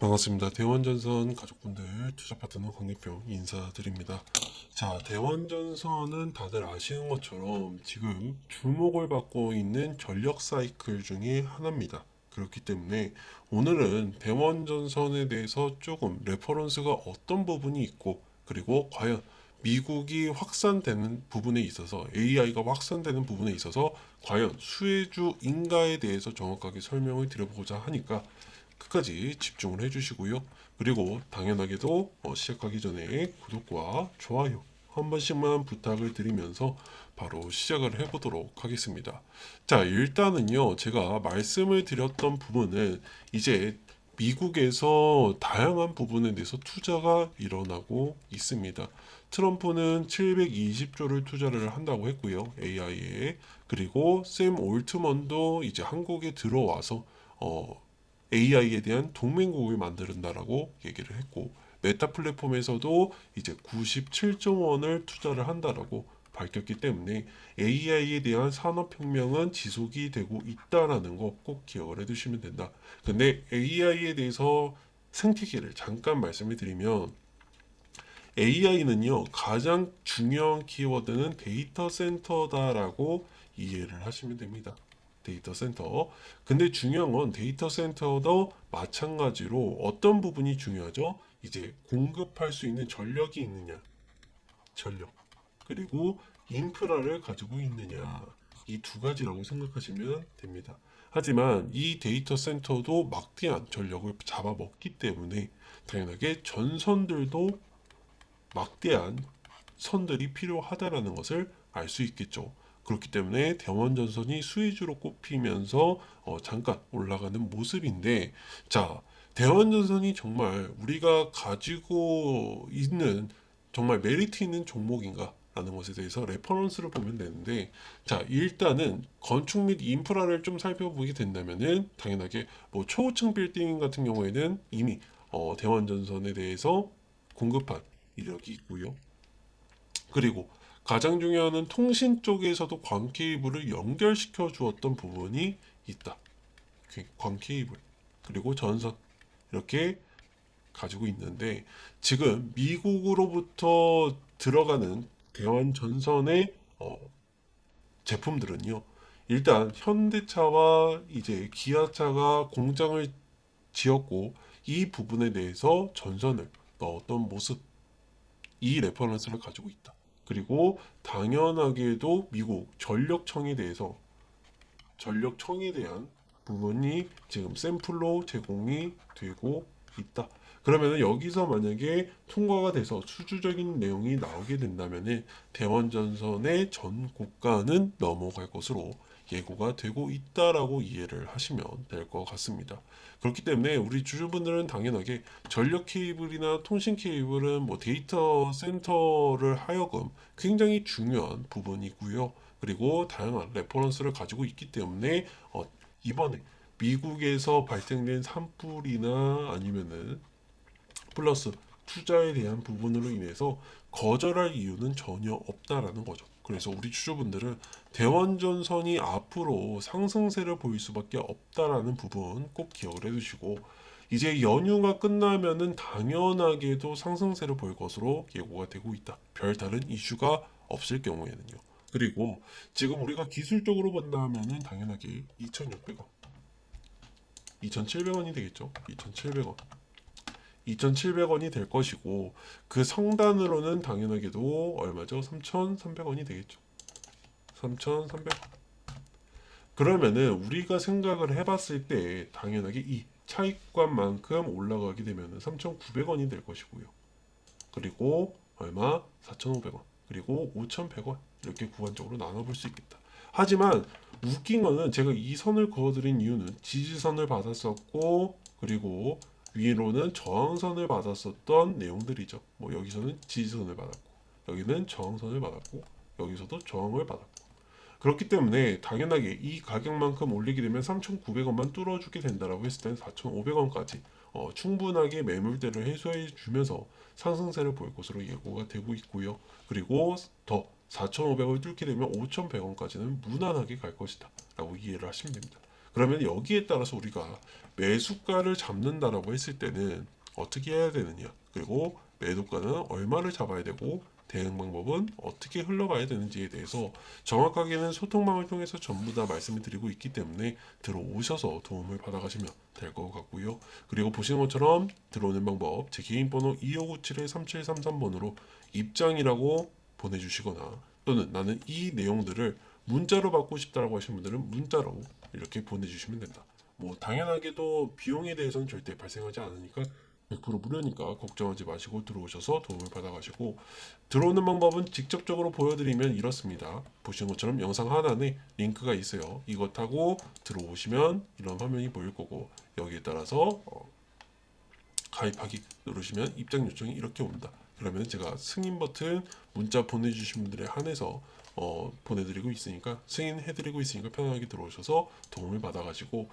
반갑습니다. 대원전선 가족분들 투자 파트너 광대병 인사드립니다. 자, 대원전선은 다들 아시는 것처럼 지금 주목을 받고 있는 전력 사이클 중에 하나입니다. 그렇기 때문에 오늘은 대원전선에 대해서 조금 레퍼런스가 어떤 부분이 있고, 그리고 과연 미국이 확산되는 부분에 있어서 AI가 확산되는 부분에 있어서 과연 수혜주 인가에 대해서 정확하게 설명을 드려보고자 하니까 끝까지 집중을 해주시고요. 그리고 당연하게도 시작하기 전에 구독과 좋아요 한 번씩만 부탁을 드리면서 바로 시작을 해보도록 하겠습니다. 자, 일단은요, 제가 말씀을 드렸던 부분은 이제 미국에서 다양한 부분에 대해서 투자가 일어나고 있습니다. 트럼프는 720조를 투자를 한다고 했고요, AI에. 그리고 샘 올트먼도 이제 한국에 들어와서 AI에 대한 동맹국을 만든다라고 얘기를 했고, 메타 플랫폼에서도 이제 97조 원을 투자를 한다라고 밝혔기 때문에 AI에 대한 산업혁명은 지속이 되고 있다라는 거 꼭 기억을 해두시면 된다. 근데 AI에 대해서 생태계를 잠깐 말씀을 드리면, AI는요, 가장 중요한 키워드는 데이터 센터다라고 이해를 하시면 됩니다. 데이터 센터. 근데 중요한 건 데이터 센터도 마찬가지로 어떤 부분이 중요하죠? 이제 공급할 수 있는 전력이 있느냐, 전력. 그리고 인프라를 가지고 있느냐. 이 두 가지라고 생각하시면 됩니다. 하지만 이 데이터 센터도 막대한 전력을 잡아먹기 때문에 당연하게 전선들도 막대한 선들이 필요하다라는 것을 알 수 있겠죠. 그렇기 때문에 대원전선이 수혜주로 꼽히면서 잠깐 올라가는 모습인데, 자, 대원전선이 정말 우리가 가지고 있는 정말 메리트 있는 종목인가 라는 것에 대해서 레퍼런스를 보면 되는데, 자, 일단은 건축 및 인프라를 좀 살펴보게 된다면은 당연하게 뭐 초고층 빌딩 같은 경우에는 이미 대원전선에 대해서 공급한 이력이 있고요. 그리고 가장 중요한 통신 쪽에서도 광 케이블을 연결시켜 주었던 부분이 있다. 광 케이블 그리고 전선 이렇게 가지고 있는데, 지금 미국으로부터 들어가는 대원 전선의 제품들은요, 일단 현대차와 이제 기아차가 공장을 지었고, 이 부분에 대해서 전선을 넣었던 모습, 이 레퍼런스를 가지고 있다. 그리고 당연하게도 미국 전력청에 대한 부분이 지금 샘플로 제공이 되고 있다. 그러면 여기서 만약에 통과가 돼서 수주적인 내용이 나오게 된다면 대원전선의 전 고가는 넘어갈 것으로 예고가 되고 있다라고 이해를 하시면 될 것 같습니다. 그렇기 때문에 우리 주주분들은 당연하게 전력 케이블이나 통신 케이블은 뭐 데이터 센터를 하여금 굉장히 중요한 부분이고요. 그리고 다양한 레퍼런스를 가지고 있기 때문에 이번에 미국에서 발생된 산불이나 아니면은 플러스 투자에 대한 부분으로 인해서 거절할 이유는 전혀 없다라는 거죠. 그래서 우리 주주분들은 대원전선이 앞으로 상승세를 보일 수밖에 없다라는 부분 꼭 기억을 해두시고, 이제 연휴가 끝나면은 당연하게도 상승세를 보일 것으로 예고가 되고 있다. 별다른 이슈가 없을 경우에는요. 그리고 지금 우리가 기술적으로 본다면은 당연하게 2,600원, 2,700원이 되겠죠. 2,700원. 2,700원이 될 것이고, 그 상단으로는 당연하게도 얼마죠? 3,300원이 되겠죠. 3,300원. 그러면은 우리가 생각을 해봤을 때 당연하게 이 차익관만큼 올라가게 되면은 3,900원이 될 것이고요. 그리고 얼마? 4,500원. 그리고 5,100원. 이렇게 구간적으로 나눠볼 수 있겠다. 하지만 웃긴 거는 제가 이 선을 그어드린 이유는 지지선을 받았었고, 그리고 위로는 저항선을 받았었던 내용들이죠. 뭐 여기서는 지지선을 받았고, 여기는 저항선을 받았고, 여기서도 저항을 받았고. 그렇기 때문에 당연하게 이 가격만큼 올리게 되면 3,900원만 뚫어주게 된다라고 했을 때는 4,500원까지 충분하게 매물대를 해소해 주면서 상승세를 볼 것으로 예고가 되고 있고요. 그리고 더 4,500원을 뚫게 되면 5,100원까지는 무난하게 갈 것이다 라고 이해를 하시면 됩니다. 그러면 여기에 따라서 우리가 매수가를 잡는다라고 했을 때는 어떻게 해야 되느냐, 그리고 매도가는 얼마를 잡아야 되고 대응 방법은 어떻게 흘러가야 되는지에 대해서 정확하게는 소통망을 통해서 전부 다 말씀을 드리고 있기 때문에 들어오셔서 도움을 받아가시면 될 것 같고요. 그리고 보시는 것처럼 들어오는 방법, 제 개인 번호 2597-3733번으로 입장이라고 보내주시거나, 또는 나는 이 내용들을 문자로 받고 싶다라고 하시는 분들은 문자로 이렇게 보내주시면 된다. 뭐 당연하게도 비용에 대해서는 절대 발생하지 않으니까 100% 무료니까 걱정하지 마시고 들어오셔서 도움을 받아가시고, 들어오는 방법은 직접적으로 보여드리면 이렇습니다. 보시는 것처럼 영상 하단에 링크가 있어요. 이거 타고 들어오시면 이런 화면이 보일 거고, 여기에 따라서 가입하기 누르시면 입장 요청이 이렇게 온다. 그러면 제가 승인 버튼 문자 보내주신 분들에 한해서 보내드리고 있으니까, 승인해드리고 있으니까 편하게 들어오셔서 도움을 받아가시고,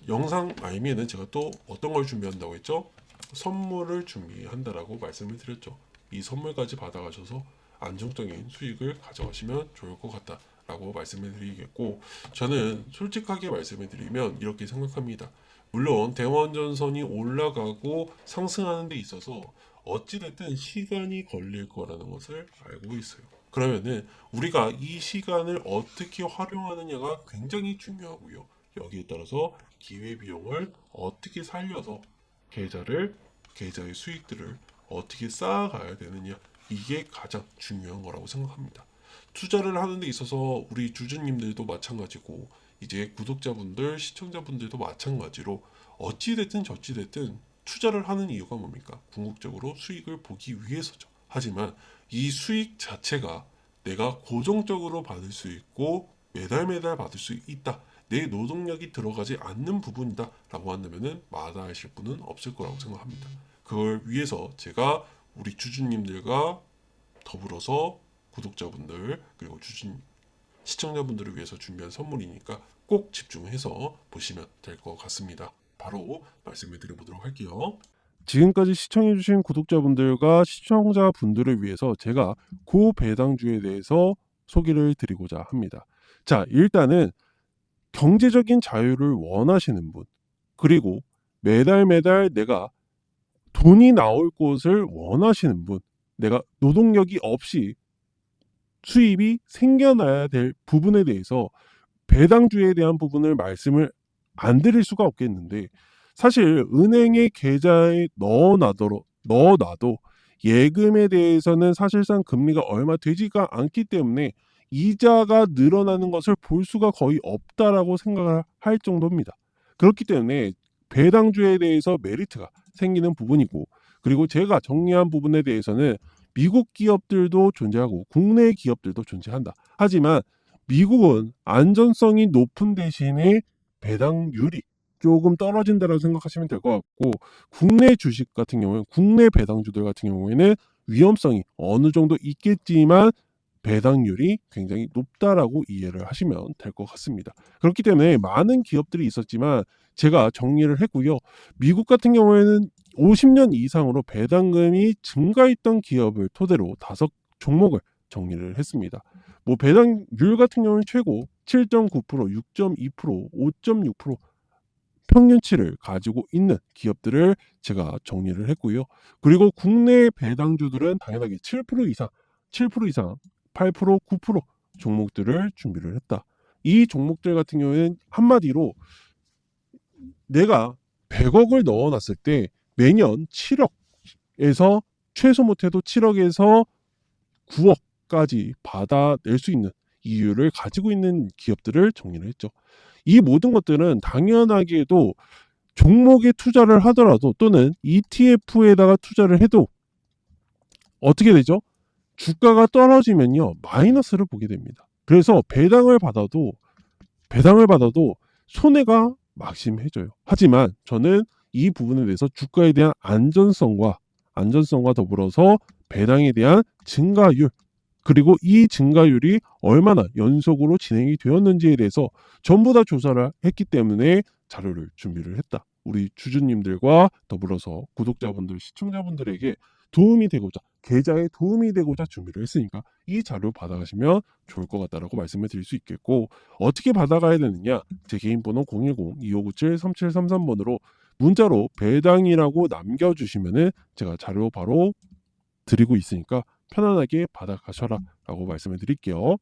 영상 말미에는 제가 또 어떤 걸 준비한다고 했죠? 선물을 준비한다라고 말씀을 드렸죠. 이 선물까지 받아가셔서 안정적인 수익을 가져가시면 좋을 것 같다라고 말씀을 드리겠고, 저는 솔직하게 말씀을 드리면 이렇게 생각합니다. 물론 대원전선이 올라가고 상승하는 데 있어서 어찌됐든 시간이 걸릴 거라는 것을 알고 있어요. 그러면은 우리가 이 시간을 어떻게 활용하느냐가 굉장히 중요하고요. 여기에 따라서 기회비용을 어떻게 살려서 계좌의 수익들을 어떻게 쌓아가야 되느냐, 이게 가장 중요한 거라고 생각합니다. 투자를 하는 데 있어서 우리 주주님들도 마찬가지고, 이제 구독자분들, 시청자분들도 마찬가지로 어찌됐든 저찌됐든 투자를 하는 이유가 뭡니까? 궁극적으로 수익을 보기 위해서죠. 하지만 이 수익 자체가 내가 고정적으로 받을 수 있고 매달 받을 수 있다, 내 노동력이 들어가지 않는 부분이다 라고 한다면 마다하실 분은 없을 거라고 생각합니다. 그걸 위해서 제가 우리 주주님들과 더불어서 구독자분들, 그리고 시청자분들을 위해서 준비한 선물이니까 꼭 집중해서 보시면 될 것 같습니다. 바로 말씀을 드려보도록 할게요. 지금까지 시청해주신 구독자분들과 시청자분들을 위해서 제가 고배당주에 대해서 소개를 드리고자 합니다. 자, 일단은 경제적인 자유를 원하시는 분, 그리고 매달 내가 돈이 나올 곳을 원하시는 분, 내가 노동력이 없이 수입이 생겨나야 될 부분에 대해서 배당주에 대한 부분을 말씀을 안 드릴 수가 없겠는데, 사실 은행의 계좌에 넣어놔도 예금에 대해서는 사실상 금리가 얼마 되지가 않기 때문에 이자가 늘어나는 것을 볼 수가 거의 없다라고 생각을 할 정도입니다. 그렇기 때문에 배당주에 대해서 메리트가 생기는 부분이고, 그리고 제가 정리한 부분에 대해서는 미국 기업들도 존재하고 국내 기업들도 존재한다. 하지만 미국은 안전성이 높은 대신에 배당률이 조금 떨어진다고 생각하시면 될 것 같고, 국내 주식 같은 경우는, 국내 배당주들 같은 경우에는 위험성이 어느 정도 있겠지만 배당률이 굉장히 높다라고 이해를 하시면 될 것 같습니다. 그렇기 때문에 많은 기업들이 있었지만 제가 정리를 했고요. 미국 같은 경우에는 50년 이상으로 배당금이 증가했던 기업을 토대로 5종목을 정리를 했습니다. 뭐 배당률 같은 경우는 최고 7.9%, 6.2%, 5.6% 평균치를 가지고 있는 기업들을 제가 정리를 했고요. 그리고 국내 배당주들은 당연하게 7% 이상, 8%, 9% 종목들을 준비를 했다. 이 종목들 같은 경우에는 한마디로 내가 100억을 넣어놨을 때 매년 7억에서 최소 못해도 7억에서 9억까지 받아낼 수 있는 이유를 가지고 있는 기업들을 정리를 했죠. 이 모든 것들은 당연하게도 종목에 투자를 하더라도, 또는 ETF에다가 투자를 해도 어떻게 되죠? 주가가 떨어지면요, 마이너스를 보게 됩니다. 그래서 배당을 받아도 손해가 막심해져요. 하지만 저는 이 부분에 대해서 주가에 대한 안전성과 더불어서 배당에 대한 증가율, 그리고 이 증가율이 얼마나 연속으로 진행이 되었는지에 대해서 전부 다 조사를 했기 때문에 자료를 준비를 했다. 우리 주주님들과 더불어서 구독자분들, 시청자분들에게 도움이 되고자, 계좌에 도움이 되고자 준비를 했으니까 이 자료 받아가시면 좋을 것 같다라고 말씀을 드릴 수 있겠고, 어떻게 받아가야 되느냐, 제 개인 번호 010-2597-3733번으로 문자로 배당이라고 남겨주시면은 제가 자료 바로 드리고 있으니까 편안하게 받아가셔라 라고 말씀을 드릴게요.